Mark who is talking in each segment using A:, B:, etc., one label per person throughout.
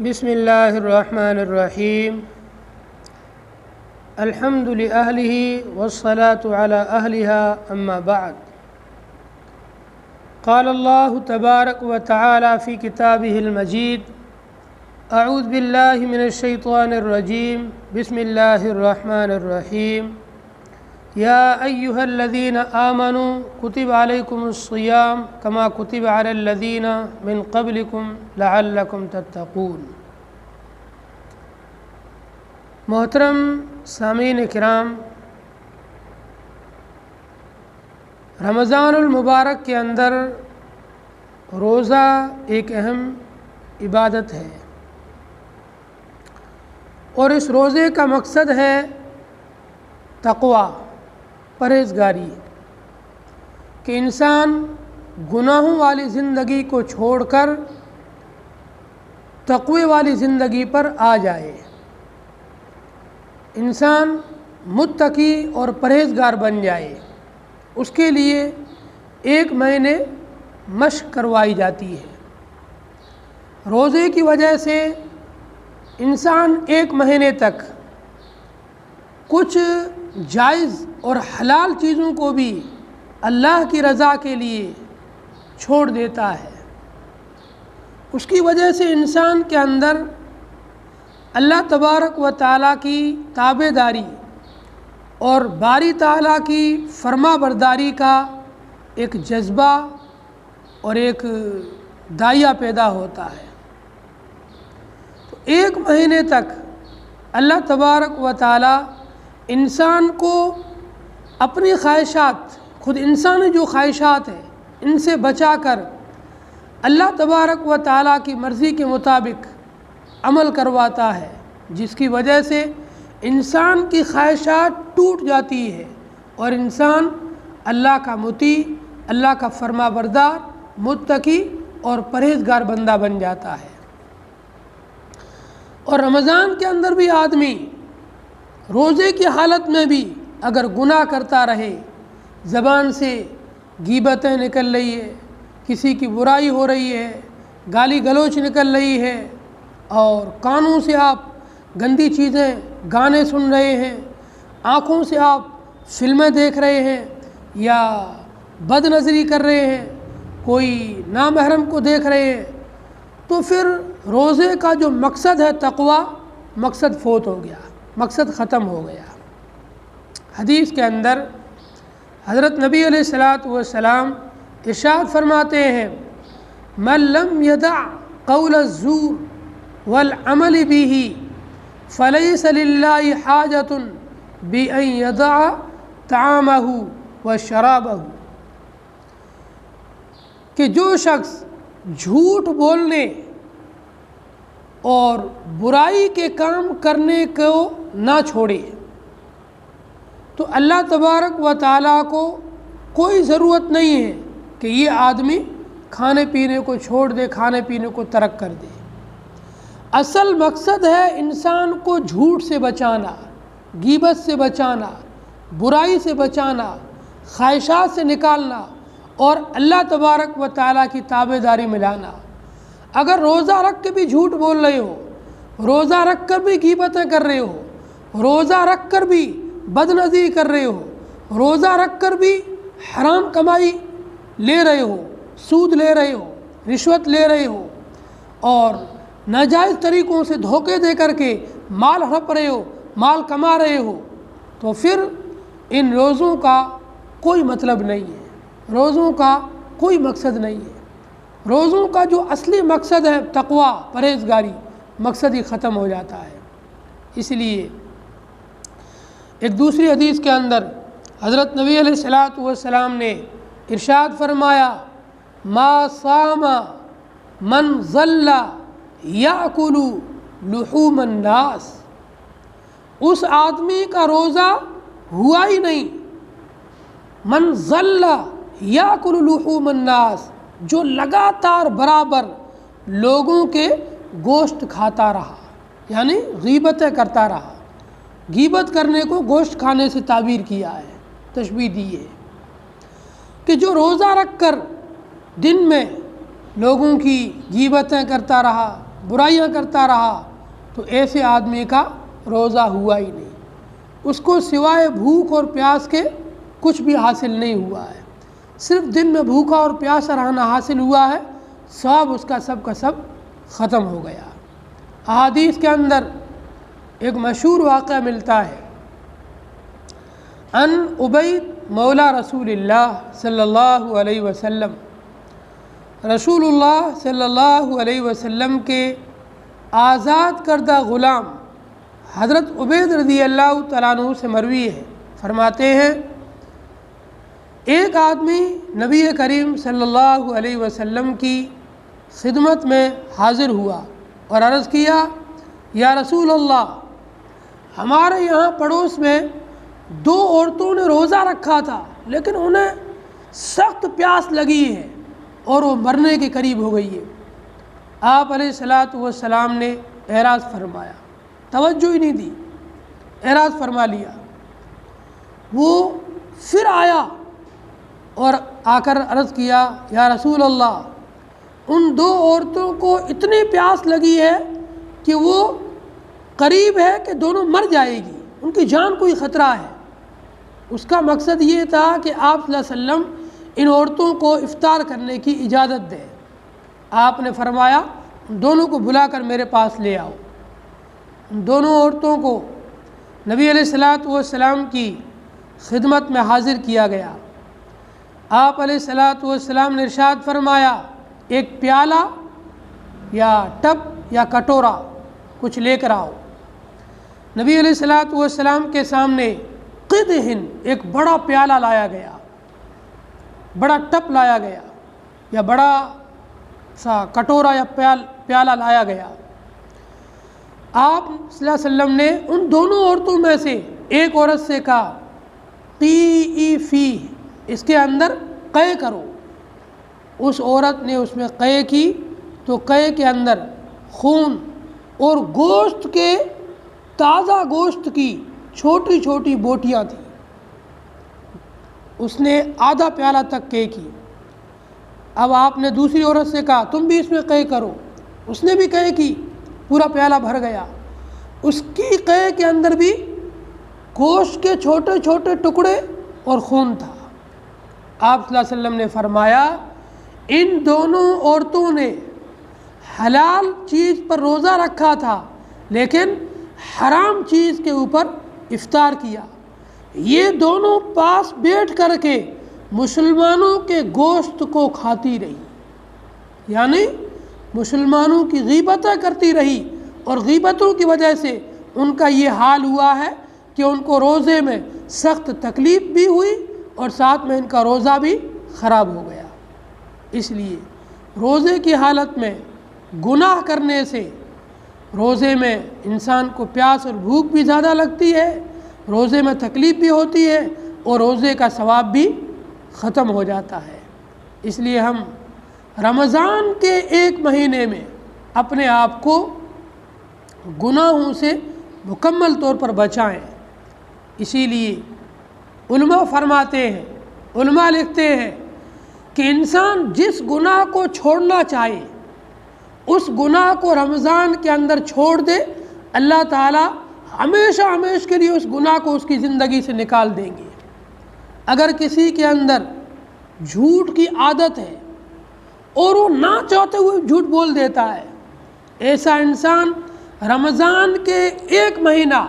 A: بسم اللہ الرحمن الرحیم الحمد لأہلہ والصلاة علی اہلہا اما بعد قال اللہ تبارک و تعالی فی کتابہ المجید اعوذ باللہ من الشیطان الرجیم بسم اللہ الرحمن الرحیم یا ایہا الذین آمنوا کتب علیکم الصیام کما کتب علی الذین من قبلکم لعلکم تتقون۔ محترم سامعین کرام، رمضان المبارک کے اندر روزہ ایک اہم عبادت ہے، اور اس روزے کا مقصد ہے تقویٰ، پرہیزگاری، کہ انسان گناہوں والی زندگی کو چھوڑ کر تقوی والی زندگی پر آ جائے، انسان متقی اور پرہیزگار بن جائے۔ اس کے لیے ایک مہینے مشق کروائی جاتی ہے۔ روزے کی وجہ سے انسان ایک مہینے تک کچھ جائز اور حلال چیزوں کو بھی اللہ کی رضا کے لیے چھوڑ دیتا ہے۔ اس کی وجہ سے انسان کے اندر اللہ تبارک و تعالیٰ کی تابع داری اور باری تعالیٰ کی فرما برداری کا ایک جذبہ اور ایک داعیہ پیدا ہوتا ہے۔ تو ایک مہینے تک اللہ تبارک و تعالیٰ انسان کو اپنی خواہشات، خود انسانی جو خواہشات ہیں، ان سے بچا کر اللہ تبارک و تعالیٰ کی مرضی کے مطابق عمل کرواتا ہے، جس کی وجہ سے انسان کی خواہشات ٹوٹ جاتی ہے اور انسان اللہ کا مطیع، اللہ کا فرما بردار، متقی اور پرہیزگار بندہ بن جاتا ہے۔ اور رمضان کے اندر بھی آدمی روزے کی حالت میں بھی اگر گناہ کرتا رہے، زبان سے غیبتیں نکل رہی ہے، کسی کی برائی ہو رہی ہے، گالی گلوچ نکل رہی ہے، اور کانوں سے آپ گندی چیزیں، گانے سن رہے ہیں، آنکھوں سے آپ فلمیں دیکھ رہے ہیں یا بد نظری کر رہے ہیں، کوئی نامحرم کو دیکھ رہے ہیں، تو پھر روزے کا جو مقصد ہے تقویٰ، مقصد فوت ہو گیا، مقصد ختم ہو گیا۔ حدیث کے اندر حضرت نبی علیہ الصلوۃ والسلام ارشاد فرماتے ہیں: من لم يدع قول الزور والعمل به فليس لله حاجة بأن يدع طعامه وشرابه، کہ جو شخص جھوٹ بولنے اور برائی کے کام کرنے کو نہ چھوڑے، تو اللہ تبارک و تعالیٰ کو کوئی ضرورت نہیں ہے کہ یہ آدمی کھانے پینے کو چھوڑ دے، کھانے پینے کو ترک کر دے۔ اصل مقصد ہے انسان کو جھوٹ سے بچانا، غیبت سے بچانا، برائی سے بچانا، خواہشات سے نکالنا اور اللہ تبارک و تعالیٰ کی تابع داری میں لانا۔ اگر روزہ رکھ کے بھی جھوٹ بول رہے ہو، روزہ رکھ کر بھی غیبتیں کر رہے ہو، روزہ رکھ کر بھی بد نظری کر رہے ہو، روزہ رکھ کر بھی حرام کمائی لے رہے ہو، سود لے رہے ہو، رشوت لے رہے ہو، اور ناجائز طریقوں سے دھوکے دے کر کے مال ہڑپ رہے ہو، مال کما رہے ہو، تو پھر ان روزوں کا کوئی مطلب نہیں ہے، روزوں کا کوئی مقصد نہیں ہے۔ روزوں کا جو اصلی مقصد ہے تقویٰ، پرہیزگاری، مقصد ہی ختم ہو جاتا ہے۔ اس لیے ایک دوسری حدیث کے اندر حضرت نبی علیہ الصلوۃ والسلام نے ارشاد فرمایا: ما صام من ظل یاکل لحوم الناس، اس آدمی کا روزہ ہوا ہی نہیں، من ظل یاکل لحوم الناس، جو لگاتار برابر لوگوں کے گوشت کھاتا رہا، یعنی غیبتیں کرتا رہا۔ غیبت کرنے کو گوشت کھانے سے تعبیر کیا ہے، تشبیہ دی ہے کہ جو روزہ رکھ کر دن میں لوگوں کی غیبتیں کرتا رہا، برائیاں کرتا رہا تو ایسے آدمی کا روزہ ہوا ہی نہیں، اس کو سوائے بھوک اور پیاس کے کچھ بھی حاصل نہیں ہوا ہے، صرف دن میں بھوکا اور پیاسا رہنا حاصل ہوا ہے، ثواب اس کا سب ختم ہو گیا۔ احادیث کے اندر ایک مشہور واقعہ ملتا ہے، ان عبید مولا رسول اللہ صلی اللہ علیہ وسلم، رسول اللہ صلی اللہ علیہ وسلم کے آزاد کردہ غلام حضرت عبید رضی اللہ تعالیٰ عنہ سے مروی ہے، فرماتے ہیں ایک آدمی نبی کریم صلی اللہ علیہ وسلم کی خدمت میں حاضر ہوا اور عرض کیا، یا رسول اللہ، ہمارے یہاں پڑوس میں 2 عورتوں نے روزہ رکھا تھا لیکن انہیں سخت پیاس لگی ہے اور وہ مرنے کے قریب ہو گئی ہے۔ آپ علیہ الصلاۃ والسلام نے اعراض فرمایا، توجہ ہی نہیں دی، اعراض فرما لیا۔ وہ پھر آیا اور آ کر عرض کیا، یا رسول اللہ، ان 2 عورتوں کو اتنی پیاس لگی ہے کہ وہ قریب ہے کہ دونوں مر جائے گی، ان کی جان کو ہی خطرہ ہے۔ اس کا مقصد یہ تھا کہ آپ صلی اللہ علیہ وسلم ان عورتوں کو افطار کرنے کی اجازت دیں۔ آپ نے فرمایا ان دونوں کو بلا کر میرے پاس لے آؤ۔ ان دونوں عورتوں کو نبی علیہ الصلاۃ والسلام کی خدمت میں حاضر کیا گیا۔ آپ علیہ الصلاۃ والسلام نے ارشاد فرمایا، ایک پیالہ یا ٹب یا کٹورا کچھ لے کر آؤ۔ نبی علیہ الصلاۃ والسلام کے سامنے قدحن ایک بڑا پیالہ لایا گیا، بڑا ٹپ لایا گیا یا بڑا سا کٹورا یا پیالہ لایا گیا۔ آپ صلی اللہ علیہ وسلم نے ان دونوں عورتوں میں سے ایک عورت سے کہا، قی فی، اس کے اندر قے کرو۔ اس عورت نے اس میں قے کی تو قے کے اندر خون اور گوشت کے، تازہ گوشت کی چھوٹی چھوٹی بوٹیاں تھیں۔ اس نے آدھا پیالہ تک قے کی۔ اب آپ نے دوسری عورت سے کہا، تم بھی اس میں قے کرو۔ اس نے بھی قے کی، پورا پیالہ بھر گیا۔ اس کی قے کے اندر بھی گوشت کے چھوٹے چھوٹے ٹکڑے اور خون تھا۔ آپ صلی اللہ علیہ وسلم نے فرمایا، ان دونوں عورتوں نے حلال چیز پر روزہ رکھا تھا لیکن حرام چیز کے اوپر افطار کیا۔ یہ دونوں پاس بیٹھ کر کے مسلمانوں کے گوشت کو کھاتی رہی، یعنی مسلمانوں کی غیبتیں کرتی رہی، اور غیبتوں کی وجہ سے ان کا یہ حال ہوا ہے کہ ان کو روزے میں سخت تکلیف بھی ہوئی اور ساتھ میں ان کا روزہ بھی خراب ہو گیا۔ اس لیے روزے کی حالت میں گناہ کرنے سے روزے میں انسان کو پیاس اور بھوک بھی زیادہ لگتی ہے، روزے میں تکلیف بھی ہوتی ہے اور روزے کا ثواب بھی ختم ہو جاتا ہے۔ اس لیے ہم رمضان کے ایک مہینے میں اپنے آپ کو گناہوں سے مکمل طور پر بچائیں۔ اسی لیے علماء فرماتے ہیں، علماء لکھتے ہیں کہ انسان جس گناہ کو چھوڑنا چاہے اس گناہ کو رمضان کے اندر چھوڑ دے، اللہ تعالیٰ ہمیشہ ہمیشہ کے لیے اس گناہ کو اس کی زندگی سے نکال دیں گے۔ اگر کسی کے اندر جھوٹ کی عادت ہے اور وہ نہ چاہتے ہوئے جھوٹ بول دیتا ہے، ایسا انسان رمضان کے ایک مہینہ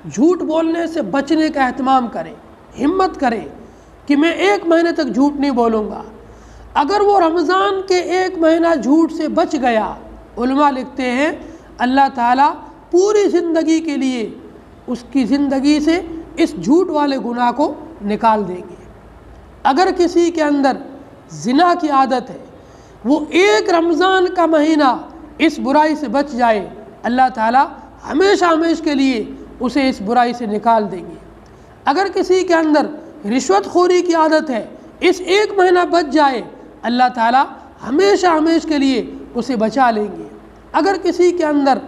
A: جھوٹ بولنے سے بچنے کا اہتمام کرے، ہمت کرے کہ میں ایک مہینے تک جھوٹ نہیں بولوں گا۔ اگر وہ رمضان کے ایک مہینہ جھوٹ سے بچ گیا، علماء لکھتے ہیں اللہ تعالیٰ پوری زندگی کے لیے اس کی زندگی سے اس جھوٹ والے گناہ کو نکال دیں گے۔ اگر کسی کے اندر زنا کی عادت ہے، وہ ایک رمضان کا مہینہ اس برائی سے بچ جائے، اللہ تعالیٰ ہمیشہ ہمیشہ کے لیے اسے اس برائی سے نکال دیں گے۔ اگر کسی کے اندر رشوت خوری کی عادت ہے، اس ایک مہینہ بچ جائے، اللہ تعالیٰ ہمیشہ ہمیشہ کے لیے اسے بچا لیں گے۔ اگر کسی کے اندر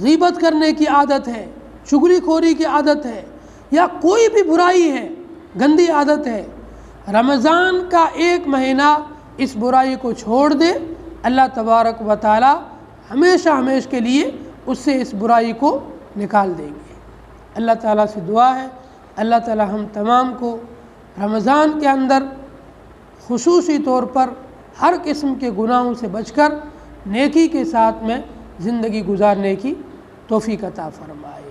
A: غیبت کرنے کی عادت ہے، چغلی خوری کی عادت ہے، یا کوئی بھی برائی ہے، گندی عادت ہے، رمضان کا ایک مہینہ اس برائی کو چھوڑ دے، اللہ تبارک و تعالی ہمیشہ ہمیشہ کے لیے اس سے اس برائی کو نکال دیں گے۔ اللہ تعالیٰ سے دعا ہے اللہ تعالیٰ ہم تمام کو رمضان کے اندر خصوصی طور پر ہر قسم کے گناہوں سے بچ کر نیکی کے ساتھ میں زندگی گزارنے کی توفیق عطا فرمائے۔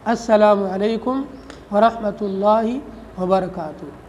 A: السلام علیکم ورحمۃ اللہ وبرکاتہ۔